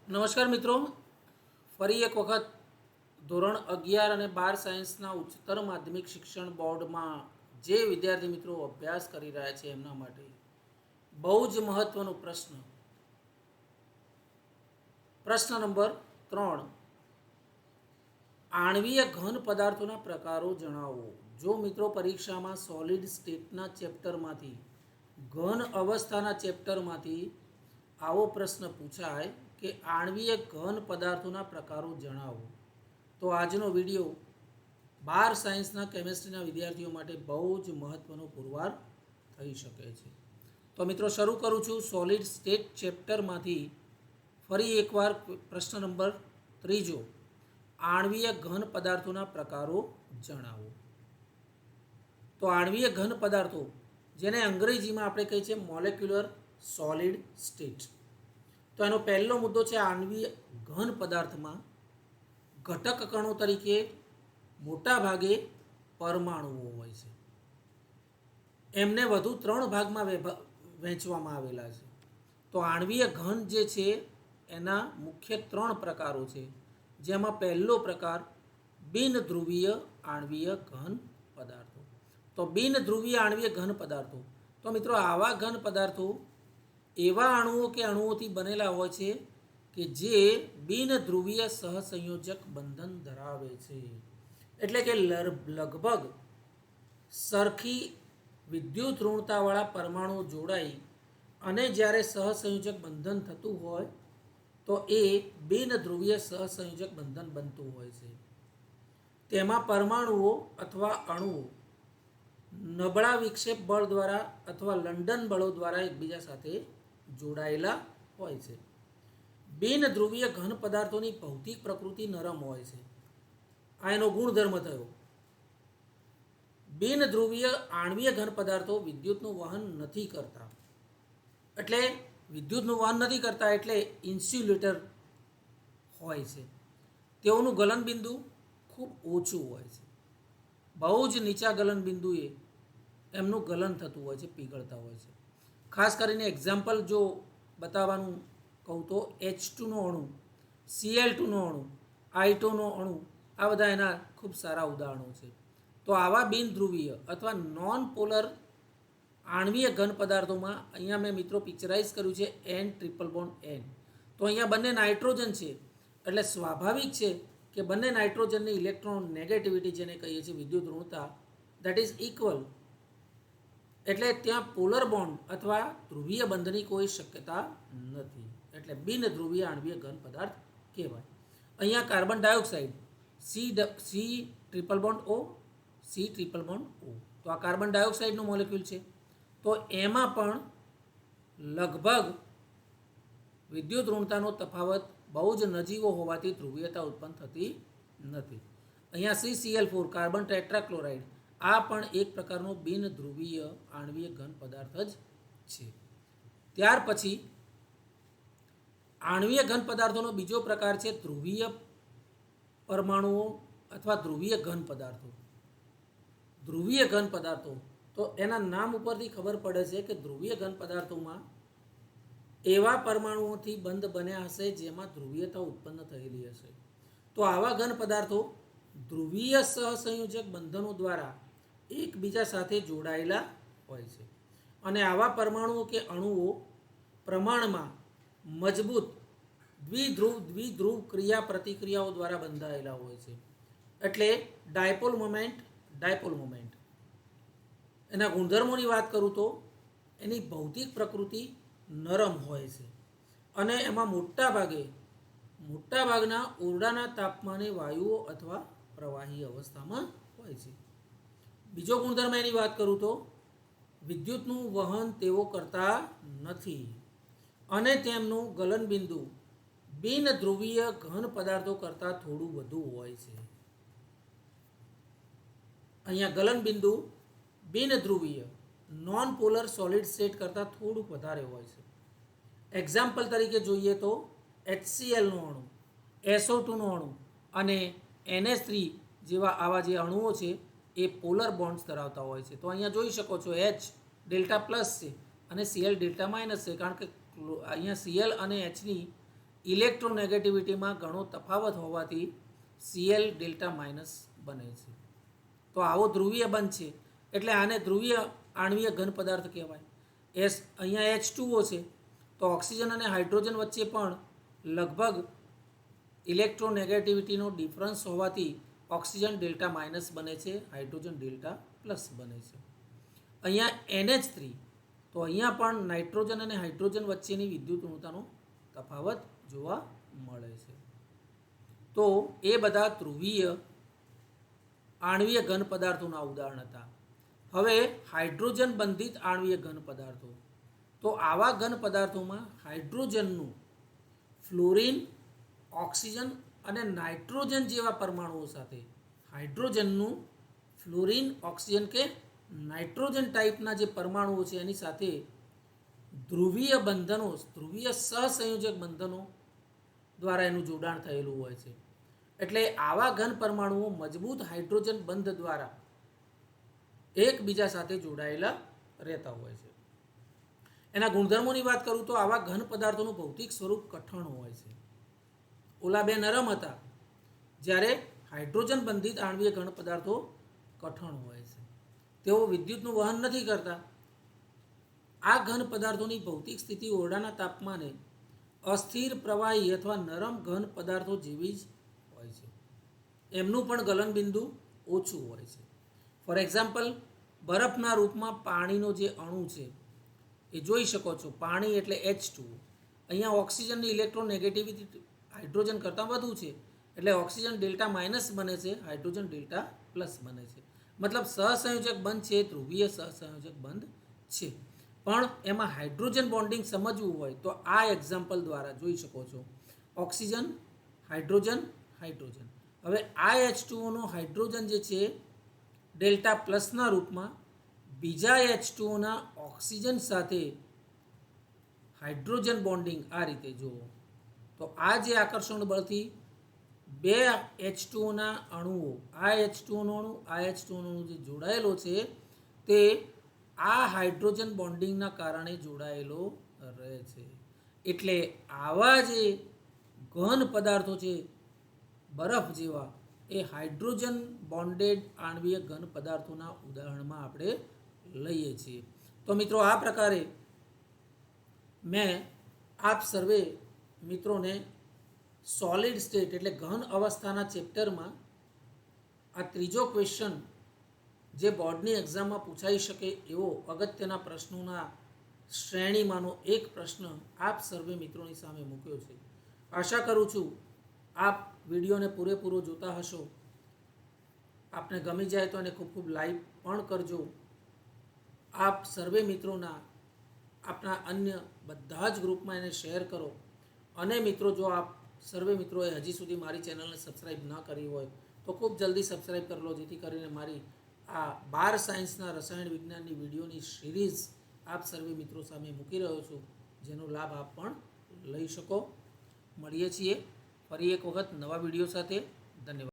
નમસ્કાર મિત્રો, ફરી એક વખત ધોરણ 11 અને 12 સાયન્સના ઉચ્ચતર માધ્યમિક શિક્ષણ બોર્ડમાં જે વિદ્યાર્થી મિત્રો અભ્યાસ કરી રહ્યા છે એમના માટે બહુ જ મહત્વનો પ્રશ્ન નંબર 3, આણ્વીય ઘન પદાર્થોના પ્રકારો જણાવો. જો મિત્રો પરીક્ષામાં સોલિડ સ્ટેટના ચેપ્ટરમાંથી, ઘન અવસ્થાના ચેપ્ટરમાંથી આવો પ્રશ્ન પૂછાય કે આણ્વીય ઘન પદાર્થોના પ્રકારો જણાવો, તો આજનો વિડીયો 12 સાયન્સના કેમેસ્ટ્રીના વિદ્યાર્થીઓ માટે બહુ જ મહત્વનો પુરવાર થઈ શકે છે. તો મિત્રો શરૂ કરું છું સોલિડ સ્ટેટ ચેપ્ટરમાંથી. ફરી એકવાર પ્રશ્ન નંબર 3, આણ્વીય ઘન પદાર્થોના પ્રકારો જણાવો. તો આણ્વીય ઘન પદાર્થો, જેને અંગ્રેજીમાં આપણે કહીએ છીએ મોલેક્યુલર સોલિડ સ્ટેટ. તો એનો પહેલો મુદ્દો છે આણ્વીય ઘન પદાર્થમાં ઘટક કણો તરીકે મોટા ભાગે પરમાણુઓ હોય છે. એમને વધુ 3 ભાગમાં વહેંચવામાં આવેલા છે. તો આણ્વીય ઘન જે છે એના મુખ્ય 3 પ્રકારો છે, જેમાં પહેલો પ્રકાર બિનધ્રુવીય આણ્વીય ઘન પદાર્થો. તો બિનધ્રુવીય આણ્વીય ઘન પદાર્થો, તો મિત્રો આવા ઘન પદાર્થો એવા અણુઓ કે અણુઓથી બનેલા હોય છે કે જે બિનધ્રુવીય સહસંયોજક બંધન ધરાવે છે. એટલે કે લગભગ સરખી વિદ્યુત ઋણતાવાળા પરમાણુઓ જોડાઈ અને જ્યારે સહસંયોજક બંધન થતું હોય તો એ બિનધ્રુવીય સહસંયોજક બંધન બનતું હોય છે. તેમાં પરમાણુઓ અથવા અણુઓ નબળા વિક્ષેપ બળ દ્વારા અથવા લંડન બળો દ્વારા એકબીજા સાથે જોડાયેલા હોય છે. બિનધ્રુવીય ઘન પદાર્થોની ભૌતિક પ્રકૃતિ નરમ હોય છે. આ એનો ગુણધર્મ થયો. બિનધ્રુવીય આણ્વીય ઘન પદાર્થો વિદ્યુતનું વહન નથી કરતા. એટલે વિદ્યુતનું વહન નથી કરતા એટલે ઇન્સ્યુલેટર હોય છે. તેઓનું ગલનબિંદુ ખૂબ ઓછું હોય છે. બહુ જ નીચા ગલનબિંદુએ એમનું ગલન થતું હોય છે, પીગળતા હોય છે. ખાસ કરીને એક્ઝામ્પલ જો બતાવવાનું કહું તો H2નો અણુ, Cl2નો અણુ, I2નો અણુ, આ બધા એના ખૂબ સારા ઉદાહરણો છે. તો આવા બિનધ્રુવીય અથવા નોન પોલર આણ્વીય ઘન પદાર્થોમાં અહીંયા મેં મિત્રો પિક્ચરાઇઝ કર્યું છે N�BN. તો અહીંયા બંને નાઇટ્રોજન છે એટલે સ્વાભાવિક છે કે બંને નાઇટ્રોજનની ઇલેક્ટ્રોન નેગેટિવિટી, જેને કહીએ છીએ વિદ્યુત ઋણતા, દેટ ઇઝ ઇક્વલ. એટલે ત્યાં પોલર બોન્ડ અથવા ધ્રુવીય બંધની કોઈ શક્યતા નથી. એટલે બિનધ્રુવીય આણ્વીય ઘન પદાર્થ કહેવાય. અહીંયા કાર્બન ડાયોક્સાઇડ C�BO, C�BO. તો આ કાર્બન ડાયોક્સાઇડનું મોલેક્યુલ છે. તો એમાં પણ લગભગ વિદ્યુત ઋણતાનો તફાવત બહુ જ નજીવો હોવાથી ધ્રુવીયતા ઉત્પન્ન થતી નથી. અહીંયા CCl4 કાર્બન ટેટ્રાક્લોરાઇડ, આ પણ એક પ્રકારનો બિનધ્રુવીય આણ્વીય ઘન પદાર્થ જ છે. ત્યાર પછી આણ્વીય ઘન પદાર્થોનો બીજો પ્રકાર છે ધ્રુવીય પરમાણુઓ અથવા ધ્રુવીય ઘન પદાર્થો. ધ્રુવીય ઘન પદાર્થો, તો એના નામ ઉપરથી ખબર પડે છે કે ધ્રુવીય ઘન પદાર્થોમાં એવા પરમાણુઓથી બંધ બન્યા હશે જેમાં ધ્રુવીયતા ઉત્પન્ન થયેલી હશે. તો આવા ઘન પદાર્થો ધ્રુવીય સહસંયોજક બંધનો દ્વારા એકબીજા સાથે જોડાયેલા હોય છે. અને આવા પરમાણુઓ કે અણુઓ પ્રમાણમાં મજબૂત દ્વિધ્રુવ ક્રિયા પ્રતિક્રિયાઓ દ્વારા બંધાયેલા હોય છે. એટલે ડાયપોલ મોમેન્ટ. એના ગુણધર્મોની વાત કરું તો એની ભૌતિક પ્રકૃતિ નરમ હોય છે અને એમાં મોટાભાગના ઓરડાના તાપમાને વાયુઓ અથવા પ્રવાહી અવસ્થામાં હોય છે. બીજો ગુણધર્મ એની વાત કરું તો વિદ્યુતનું વહન તેઓ કરતા નથી અને તેમનું ગલનબિંદુ બિનધ્રુવીય ઘન પદાર્થો કરતાં થોડું વધુ હોય છે. અહીંયા ગલનબિંદુ બિનધ્રુવીય નોન પોલર સોલિડ સ્ટેટ કરતાં થોડુંક વધારે હોય છે. એક્ઝામ્પલ તરીકે જોઈએ તો HClનો અણુ, SO2નો અણુ અને NH3 જેવા આવા જે અણુઓ છે એ પોલર બોન્ડ્સ ધરાવતા હોય છે. તો અહીંયા જોઈ શકો છો H ડેલ્ટા પ્લસ છે અને Cl ડેલ્ટા માઇનસ છે, કારણ કે અહીંયા Cl અને Hની ઇલેક્ટ્રોનેગેટિવિટીમાં ઘણો તફાવત હોવાથી Cl ડેલ્ટા માઇનસ બને છે. તો આવો ધ્રુવીય બંધ છે એટલે આને ધ્રુવીય આણ્વીય ઘન પદાર્થ કહેવાય. અહીંયા H2O છે તો ઓક્સિજન અને હાઇડ્રોજન વચ્ચે પણ લગભગ ઇલેક્ટ્રોનેગેટિવિટીનો ડિફરન્સ હોવાથી ઓક્સિજન ડેલ્ટા માઇનસ બને છે, હાઇડ્રોજન ડેલ્ટા પ્લસ બને છે. અહીંયા NH3 તો અહીંયા પણ નાઇટ્રોજન અને હાઇડ્રોજન વચ્ચેની વિદ્યુત ઋણતાનો તફાવત જોવા મળે છે. તો એ બધા ધ્રુવીય આણ્વીય ઘન પદાર્થોના ઉદાહરણ હતા. હવે હાઇડ્રોજન બંધિત આણ્વીય ઘન પદાર્થો. તો આવા ઘન પદાર્થોમાં હાઇડ્રોજનનું ફ્લોરિન, ઓક્સિજન અને નાઇટ્રોજન જેવા પરમાણુઓ સાથે હાઇડ્રોજનનું ફ્લોરિન, ઓક્સિજન કે નાઇટ્રોજન ટાઈપના જે પરમાણુઓ છે એની સાથે ધ્રુવીય બંધનો, ધ્રુવીય સહસંયોજક બંધનો દ્વારા એનું જોડાણ થયેલું હોય છે. એટલે આવા ઘન પરમાણુઓ મજબૂત હાઇડ્રોજન બંધ દ્વારા એકબીજા સાથે જોડાયેલા રહેતા હોય છે. એના ગુણધર્મોની વાત કરું તો આવા ઘન પદાર્થોનું ભૌતિક સ્વરૂપ કઠણ હોય છે. ઓલા બે નરમ હતા, જ્યારે હાઇડ્રોજન બંધિત આણ્વીય ઘન પદાર્થો કઠણ હોય છે. તેઓ વિદ્યુતનું વહન નથી કરતા. આ ઘન પદાર્થોની ભૌતિક સ્થિતિ ઓરડાના તાપમાને અસ્થિર પ્રવાહી અથવા નરમ ઘન પદાર્થો જેવી જ હોય છે. એમનું પણ ગલનબિંદુ ઓછું હોય છે. ફોર એક્ઝામ્પલ, બરફના રૂપમાં પાણીનો જે અણુ છે એ જોઈ શકો છો. પાણી એટલે H2O. અહીંયા ઓક્સિજનની ઇલેક્ટ્રોનેગેટિવિટી હાઇડ્રોજન કરતાં વધુ છે એટલે ઓક્સિજન ડેલ્ટા માઇનસ બને છે, હાઇડ્રોજન ડેલ્ટા પ્લસ બને છે. મતલબ સહસંયોજક બંધ છે, ધ્રુવીય સહસંયોજક બંધ છે. પણ એમાં હાઇડ્રોજન બોન્ડિંગ સમજવું હોય તો આ એક્ઝામ્પલ દ્વારા જોઈ શકો છો. Oxygen, hydrogen, hydrogen. હવે આ H2Oનો હાઇડ્રોજન જે છે ડેલ્ટા પ્લસના રૂપમાં બીજા H2Oના ઓક્સિજન સાથે હાઇડ્રોજન બોન્ડિંગ આ રીતે જુઓ તો આ જે આકર્ષણ બળથી બે H2Oના અણુઓ, આ H2Oનો અણુ, આ H2Oનો અણુ જે જોડાયેલો છે તે આ હાઇડ્રોજન બોન્ડિંગના કારણે જોડાયેલો રહે છે. એટલે આવા જે ઘન પદાર્થો છે બરફ જેવા, એ હાઇડ્રોજન બોન્ડેડ આણ્વીય ઘન પદાર્થોના ઉદાહરણમાં આપણે લઈએ છીએ. તો મિત્રો આ પ્રકારે મેં આપ સર્વે મિત્રોને સોલિડ સ્ટેટ એટલે ઘન અવસ્થાના ચેપ્ટરમાં આ ત્રીજો ક્વેશ્ચન જે બોર્ડની એક્ઝામમાં પૂછાઈ શકે એવો અગત્યના પ્રશ્નોના શ્રેણીમાંનો એક પ્રશ્ન આપ સર્વે મિત્રોની સામે મૂક્યો છે. આશા કરું છું આપ વિડીયોને પૂરેપૂરો જોતા હશો. આપને ગમી જાય તો એને ખૂબ ખૂબ લાઈક પણ કરજો. આપ સર્વે મિત્રોના આપના અન્ય બધા જ ગ્રુપમાં એને શેર કરો. અને મિત્રો, જો આપ સર્વે મિત્રોએ હજી સુધી મારી ચેનલને સબસ્ક્રાઈબ ન કરી હોય તો ખૂબ જલ્દી સબસ્ક્રાઈબ કરી લો, જેથી કરીને મારી આ 12 સાયન્સના રસાયણ વિજ્ઞાનની વિડીયોની સિરીઝ આપ સર્વે મિત્રો સામે મૂકી રહ્યો છું, જેનો લાભ આપ પણ લઈ શકો. મળીએ છીએ ફરી એક વખત નવા વિડીયો સાથે. ધન્યવાદ.